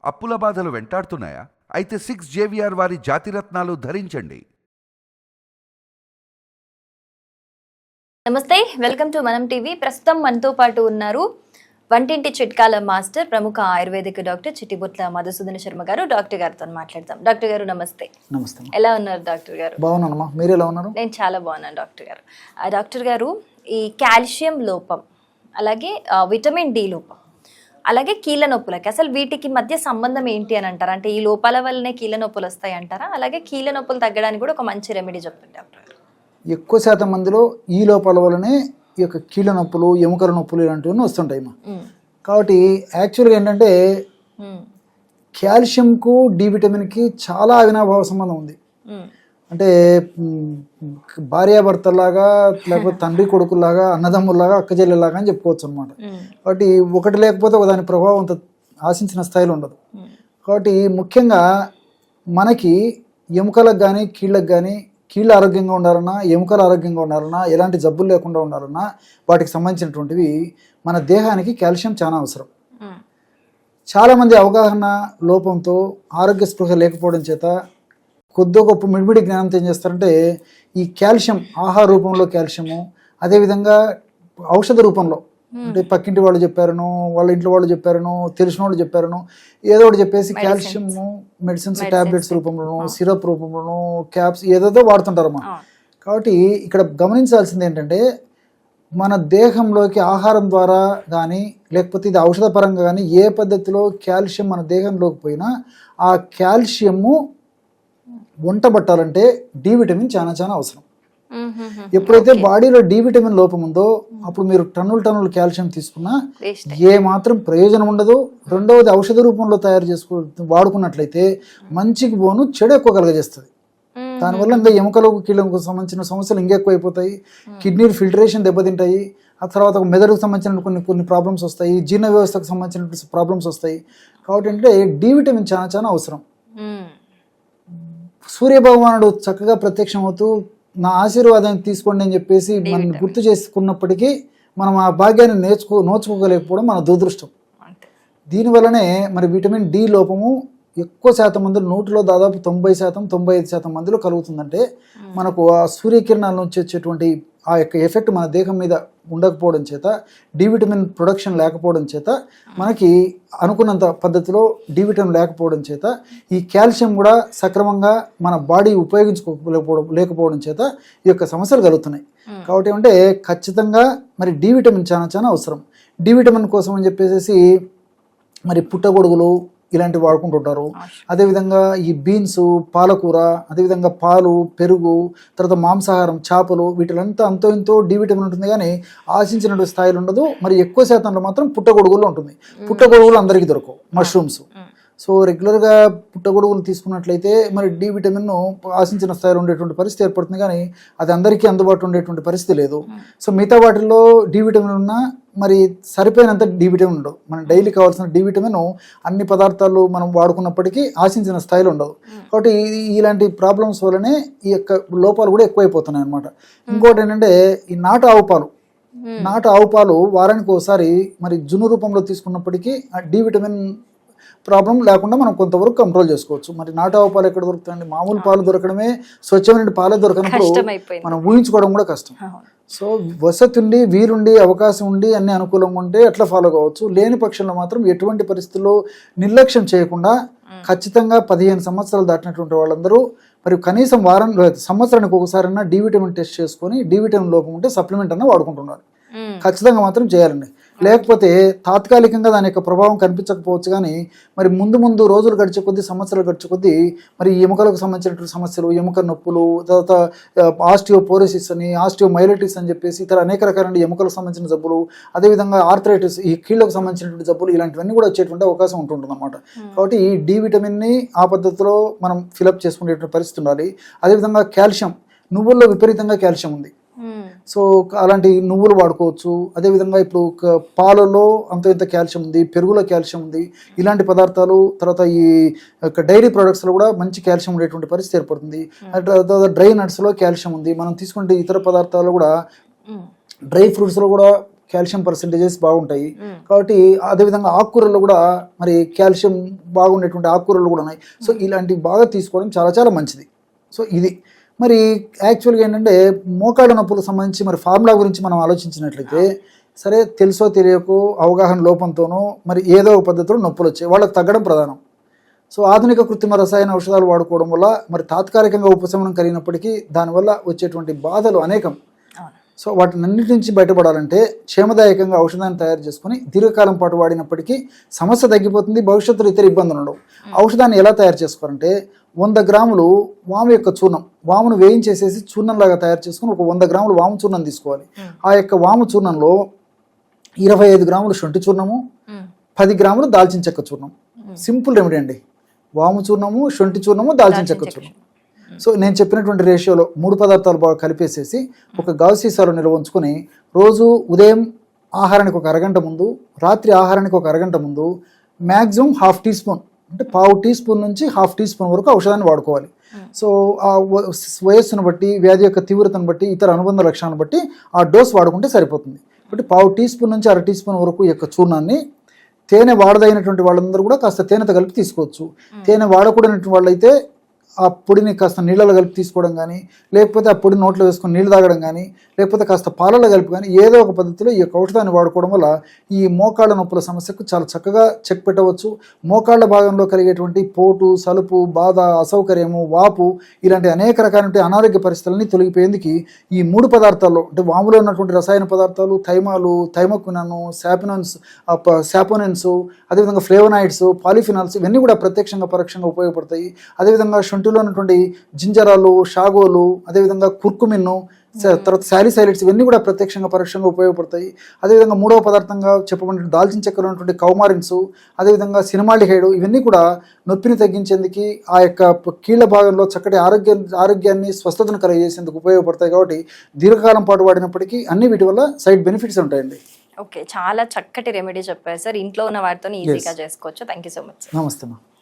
అప్పుల బాధలు వెంటాడుతున్నాయా? అయితే 6 JVR వారి జాతిరత్నాలు ధరించండి. నమస్తే, వెల్కమ్ టు మనం టీవీ. ప్రస్తుతం మనతో పాటు ఉన్నారు వంటింటి చిట్కాల మాస్టర్, ప్రముఖ ఆయుర్వేదిక్ డాక్టర్ చిట్టిబొట్ల మధుసూదన శర్మ గారు. డాక్టర్ గారితో మాట్లాడతాం. డాక్టర్ గారు నమస్తే. నమస్తే. ఎలా ఉన్నారు డాక్టర్ గారు? బాగున్నానమ్మా, మీరు ఎలా ఉన్నారు? నేను చాలా బాగున్నాను డాక్టర్ గారు. డాక్టర్ గారు, ఈ కాల్షియం లోపం, అలాగే విటమిన్ డి లోపం, అలాగే కీళ్ళ నొప్పులకి అసలు వీటికి మధ్య సంబంధం ఏంటి అని అంటారా? అంటే ఈ లోపాల వల్లనే కీళ్ళ నొప్పులు వస్తాయి అంటారా? అలాగే కీళ్ళ నొప్పులు తగ్గడానికి కూడా ఒక మంచి రెమెడీ చెప్పండి డాక్టర్ గారు. ఎక్కువ శాతం మందిలో ఈ లోపాల వల్లనే ఈ యొక్క కీళ్ళ నొప్పులు, ఎముకల నొప్పులు ఇలాంటివన్నీ వస్తుంటాయి అమ్మా. కాబట్టి యాక్చువల్గా ఏంటంటే కాల్షియంకు డి విటమిన్కి చాలా అవినాభావ సంబంధం ఉంది. అంటే భార్యాభర్తలాగా, లేకపోతే తండ్రి కొడుకులాగా, అన్నదమ్ముల్లాగా, అక్కచెల్లెలాగా అని చెప్పుకోవచ్చు అనమాట. కాబట్టి ఒకటి లేకపోతే దాని ప్రభావం అంత ఆశించిన స్థాయిలో ఉండదు. కాబట్టి ముఖ్యంగా మనకి ఎముకలకు కానీ కీళ్ళకు కానీ, కీళ్ళు ఆరోగ్యంగా ఉండాలన్నా, ఎముకలు ఆరోగ్యంగా ఉండాలన్నా, ఎలాంటి జబ్బులు లేకుండా ఉండాలన్నా వాటికి సంబంధించినటువంటివి మన దేహానికి కాల్షియం చాలా అవసరం. చాలామంది అవగాహన లోపంతో, ఆరోగ్య స్పృహ లేకపోవడం చేత, కొద్ది గొప్ప మిడిమిడి జ్ఞానంతో ఏం చేస్తారంటే ఈ కాల్షియం ఆహార రూపంలో కాల్షియము, అదేవిధంగా ఔషధ రూపంలో, అంటే పక్కింటి వాళ్ళు చెప్పారను, వాళ్ళ ఇంట్లో వాళ్ళు చెప్పారను, తెలిసిన వాళ్ళు చెప్పారను, ఏదో ఒకటి చెప్పేసి కాల్షియము మెడిసిన్స్ టాబ్లెట్స్ రూపంలోనూ, సిరప్ రూపంలోనూ, క్యాప్స్ ఏదేదో వాడుతుంటారమ్మా. కాబట్టి ఇక్కడ గమనించాల్సింది ఏంటంటే మన దేహంలోకి ఆహారం ద్వారా కానీ, లేకపోతే ఇది ఔషధ పరంగా కానీ ఏ పద్ధతిలో కాల్షియం మన దేహంలోకి పోయినా ఆ కాల్షియము వంట పట్టాలంటే డి విటమిన్ చాలా చాలా అవసరం. ఎప్పుడైతే బాడీలో డి విటమిన్ లోపం ఉందో అప్పుడు మీరు టన్నులు కాల్షియం తీసుకున్నా ఏ మాత్రం ప్రయోజనం ఉండదు. రెండవది ఔషధ రూపంలో తయారు వాడుకున్నట్లయితే మంచికి పోను చెడు ఎక్కువ కలగజేస్తుంది. దానివల్ల ఇంకా ఎముకలకు కీళ్ళకు సంబంధించిన సమస్యలు ఇంకెక్కువ అయిపోతాయి. కిడ్నీ ఫిల్టరేషన్ దెబ్బతింటాయి. ఆ తర్వాత మెదడుకు సంబంధించిన కొన్ని ప్రాబ్లమ్స్ వస్తాయి. జీర్ణ వ్యవస్థకు సంబంధించిన ప్రాబ్లమ్స్ వస్తాయి. కాబట్టి అంటే డి విటమిన్ చాలా చాలా అవసరం. సూర్యభగవానుడు చక్కగా ప్రత్యక్షం అవుతూ నా ఆశీర్వాదాన్ని తీసుకోండి అని చెప్పేసి మనం గుర్తు చేసుకున్నప్పటికీ మనం ఆ భాగ్యాన్ని నోచుకోగలేకపోవడం మన దురదృష్టం. దీనివల్లనే మరి విటమిన్ డి లోపము ఎక్కువ శాతం మందిలో, 100లో దాదాపు 90%, 95% మందిలో కలుగుతుందంటే మనకు ఆ సూర్యకిరణాల నుంచి వచ్చేటువంటి ఆ యొక్క ఎఫెక్ట్ మన దేహం మీద ఉండకపోవడం చేత, డి విటమిన్ ప్రొడక్షన్ లేకపోవడం చేత, మనకి అనుకున్నంత పద్ధతిలో డి విటమిన్ లేకపోవడం చేత, ఈ కాల్షియం కూడా సక్రమంగా మన బాడీ లేకపోవడం చేత ఈ యొక్క సమస్యలు కలుగుతున్నాయి. కాబట్టి ఏమంటే ఖచ్చితంగా మరి డి విటమిన్ చాలా చాలా అవసరం. డి విటమిన్ కోసం అని చెప్పేసి మరి పుట్టగొడుగులు ఇలాంటివి వాడుకుంటుంటారు. అదేవిధంగా ఈ బీన్స్, పాలకూర, అదేవిధంగా పాలు, పెరుగు, తర్వాత మాంసాహారం, చేపలు, వీటిలంతా అంతో ఇంతో డి విటమిన్ ఉంటుంది కానీ ఆశించినటువంటి స్థాయిలో ఉండదు. మరి ఎక్కువ శాతంలో మాత్రం పుట్టగొడుగులు ఉంటుంది. పుట్టగొడుగులు అందరికీ దొరకవు, మష్రూమ్స్. సో రెగ్యులర్గా పుట్టగొడుగులు తీసుకున్నట్లయితే మరి డి విటమిన్ ఆశించిన స్థాయిలో ఉండేటువంటి పరిస్థితి ఏర్పడుతుంది కానీ అది అందరికీ అందుబాటులో ఉండేటువంటి పరిస్థితి లేదు. సో మిగతా వాటిల్లో డి విటమిన్ ఉన్నా మరి సరిపోయినంత డి విటమిన్ ఉండదు. మనం డైలీ కావాల్సిన డి విటమిన్ అన్ని పదార్థాలు మనం వాడుకున్నప్పటికీ ఆశించిన స్థాయిలో ఉండదు. కాబట్టి ఇలాంటి ప్రాబ్లమ్స్ వల్లనే ఈ యొక్క లోపాలు కూడా ఎక్కువైపోతున్నాయి అన్నమాట. ఇంకోటి ఏంటంటే ఈ నాటు ఆవు పాలు వారానికి ఒకసారి మరి జున్ను రూపంలో తీసుకున్నప్పటికీ ఆ డి విటమిన్ ప్రాబ్లం లేకుండా మనం కొంతవరకు కంట్రోల్ చేసుకోవచ్చు. మరి నాటు ఆవు పాలు ఎక్కడ దొరుకుతాయండి? మామూలు పాలు దొరకడమే, స్వచ్ఛమైన పాలే దొరకనప్పుడు మనం ఊహించుకోవడం కూడా కష్టం. సో వసతి ఉండి, వీలుండి, అవకాశం ఉండి, అన్ని అనుకూలంగా ఉంటే అట్లా ఫాలో కావచ్చు. లేని పక్షంలో మాత్రం ఎటువంటి పరిస్థితుల్లో నిర్లక్ష్యం చేయకుండా ఖచ్చితంగా 15 సంవత్సరాలు దాటినటువంటి వాళ్ళందరూ మరి కనీసం సంవత్సరానికి ఒకసారైనా డి విటమిన్ టెస్ట్ చేసుకొని డి విటమిన్ లోపం ఉంటే సప్లిమెంట్ అన్న వాడుకుంటున్నారు. ఖచ్చితంగా మాత్రం చేయాలండి. లేకపోతే తాత్కాలికంగా దాని యొక్క ప్రభావం కనిపించకపోవచ్చు కానీ మరి ముందు రోజులు గడిచే కొద్దీ, సంవత్సరాలు గడిచే కొద్దీ మరి ఎముకలకు సంబంధించినటువంటి సమస్యలు, ఎముక నొప్పులు, తర్వాత ఆస్టియోపోరోసిస్ అని, ఆస్టియోమైలైటిస్ అని చెప్పేసి ఇతర అనేక రకాల ఎముకలకు సంబంధించిన జబ్బులు, అదేవిధంగా ఆర్థరైటిస్, ఈ కీళ్ళకు సంబంధించినటువంటి జబ్బులు, ఇలాంటివన్నీ కూడా వచ్చేటువంటి అవకాశం ఉంటుంటుంది అన్నమాట. కాబట్టి ఈ డి విటమిన్ని ఆ పద్ధతిలో మనం ఫిలప్ చేసుకునేటువంటి పరిస్థితి ఉండాలి. అదేవిధంగా కాల్షియం, నువ్వుల్లో విపరీతంగా కాల్షియం ఉంది. సో అలాంటి నువ్వులు వాడుకోవచ్చు. అదేవిధంగా ఇప్పుడు పాలలో అంత ఇంత కాల్షియం ఉంది, పెరుగులో కాల్షియం ఉంది. ఇలాంటి పదార్థాలు, తర్వాత ఈ డైరీ ప్రొడక్ట్స్లో కూడా మంచి కాల్షియం ఉండేటువంటి పరిస్థితి ఏర్పడుతుంది. డ్రై నట్స్లో కాల్షియం ఉంది. మనం తీసుకుంటే ఇతర పదార్థాలు కూడా, డ్రై ఫ్రూట్స్లో కూడా కాల్షియం పర్సెంటేజెస్ బాగుంటాయి. కాబట్టి అదేవిధంగా ఆకుకూరలు కూడా మరి కాల్షియం బాగుండేటువంటి ఆకుకూరలు కూడా ఉన్నాయి. సో ఇలాంటివి బాగా తీసుకోవడం చాలా చాలా మంచిది. సో ఇది మరి యాక్చువల్గా ఏంటంటే మోకాళ్ళ నొప్పులకు సంబంధించి మరి ఫార్ములా గురించి మనం ఆలోచించినట్లయితే, సరే తెలుసో తెలియకో అవగాహన లోపంతోనో మరి ఏదో ఒక పద్ధతిలో నొప్పులు వచ్చాయి, వాళ్ళకి తగ్గడం ప్రధానం. సో ఆధునిక కృత్రిమ రసాయన ఔషధాలు వాడుకోవడం వల్ల మరి తాత్కాలికంగా ఉపశమనం కలిగినప్పటికీ దానివల్ల వచ్చేటువంటి బాధలు అనేకం. సో వాటినన్నిటి నుంచి బయటపడాలంటే క్షేమదాయకంగా ఔషధాన్ని తయారు చేసుకుని దీర్ఘకాలం పాటు వాడినప్పటికీ సమస్య తగ్గిపోతుంది, భవిష్యత్తులో ఇతర ఇబ్బందులు ఉండవు. ఔషధాన్ని ఎలా తయారు చేసుకోవాలంటే 100 గ్రాములు వాము యొక్క చూర్ణం, వామును వేయించేసేసి చూర్ణంలాగా తయారు చేసుకుని ఒక 100 గ్రాములు వాము చూర్ణం తీసుకోవాలి. ఆ యొక్క వాము చూర్ణంలో 25 గ్రాములు శొంఠి చూర్ణము, 10 గ్రాములు దాల్చిన చెక్క చూర్ణం. సింపుల్ రెమెడీ అండి. వాము చూర్ణము, శొంఠి చూర్ణము, దాల్చిన చెక్క చూర్ణం. సో నేను చెప్పినటువంటి రేషియోలో 3 పదార్థాలు బాగా కలిపేసేసి ఒక గాజు సీసాలో నిల్వ ఉంచుకొని రోజు ఉదయం ఆహారానికి ఒక అరగంట ముందు, రాత్రి ఆహారానికి ఒక అరగంట ముందు మ్యాక్సిమం 1/2 టీ స్పూన్ అంటే 1/2 టీ స్పూన్ నుంచి 1/2 టీ స్పూన్ వరకు ఔషధాన్ని వాడుకోవాలి. సో ఆ వయస్సును బట్టి, వ్యాధి యొక్క తీవ్రతను బట్టి, ఇతర అనుబంధ లక్షణాలను బట్టి ఆ డోస్ వాడుకుంటే సరిపోతుంది. కాబట్టి 1/2 టీ స్పూన్ నుంచి 1/2 టీ స్పూన్ వరకు ఈ యొక్క చూర్ణాన్ని తేనె వాడదైనటువంటి వాళ్ళందరూ కూడా కాస్త తేనెతో కలిపి తీసుకోవచ్చు. తేనె వాడకూడనటువంటి వాళ్ళైతే ఆ పొడిని కాస్త నీళ్ళలో కలిపి తీసుకోవడం కానీ, లేకపోతే ఆ పొడి నోట్లో వేసుకొని నీళ్ళు తాగడం కానీ, లేకపోతే కాస్త పాలలో కలిపి కానీ ఏదో ఒక పద్ధతిలో ఈ యొక్క ఔషధాన్ని వాడుకోవడం వల్ల ఈ మోకాళ్ళ నొప్పుల సమస్యకు చాలా చక్కగా చెక్ పెట్టవచ్చు. మోకాళ్ళ భాగంలో కలిగేటువంటి పోటు, సలుపు, బాధ, అసౌకర్యము, వాపు ఇలాంటి అనేక రకాలైన అనారోగ్య పరిస్థితులని తొలగిపోయేందుకు ఈ 3 పదార్థాల్లో అంటే వాములో ఉన్నటువంటి రసాయన పదార్థాలు, థైమాలు, థైమోక్వినాను, సాపోనిన్స్, అదేవిధంగా ఫ్లేవనాయిడ్స్, పాలిఫినాల్స్ ఇవన్నీ కూడా ప్రత్యక్షంగా పరోక్షంగా ఉపయోగపడతాయి. అదేవిధంగా శొంఠిలో ఉన్నటువంటి జింజరాలు, షాగోలు, అదేవిధంగా కుర్కుమిన్ను, తర్వాత సాలిసైలైట్స్ ఇవన్నీ కూడా ప్రత్యక్షంగా పరోక్షంగా ఉపయోగపడతాయి. అదేవిధంగా 3వ పదార్థంగా చెప్పబడిన దాల్చిన చెక్కలో ఉన్నటువంటి కౌమారిన్స్, అదేవిధంగా సినిమాల్డిహైడ్ ఇవన్నీ కూడా నొప్పిని తగ్గించేందుకు, ఆ యొక్క కీళ్ళ భాగంలో చక్కటి ఆరోగ్యాన్ని స్వస్థతను కలిగజేసేందుకు ఉపయోగపడతాయి. కాబట్టి దీర్ఘకాలం పాటు వాడినప్పటికీ అన్ని వీటి వల్ల సైడ్ బెనిఫిట్స్ ఉంటాయండి. ఓకే, చాలా చక్కటి రెమెడీ చెప్పారు సార్. ఇంట్లో ఉన్న వాటితో ఈజీగా చేసుకోవచ్చు. Thank you so much. నమస్తే.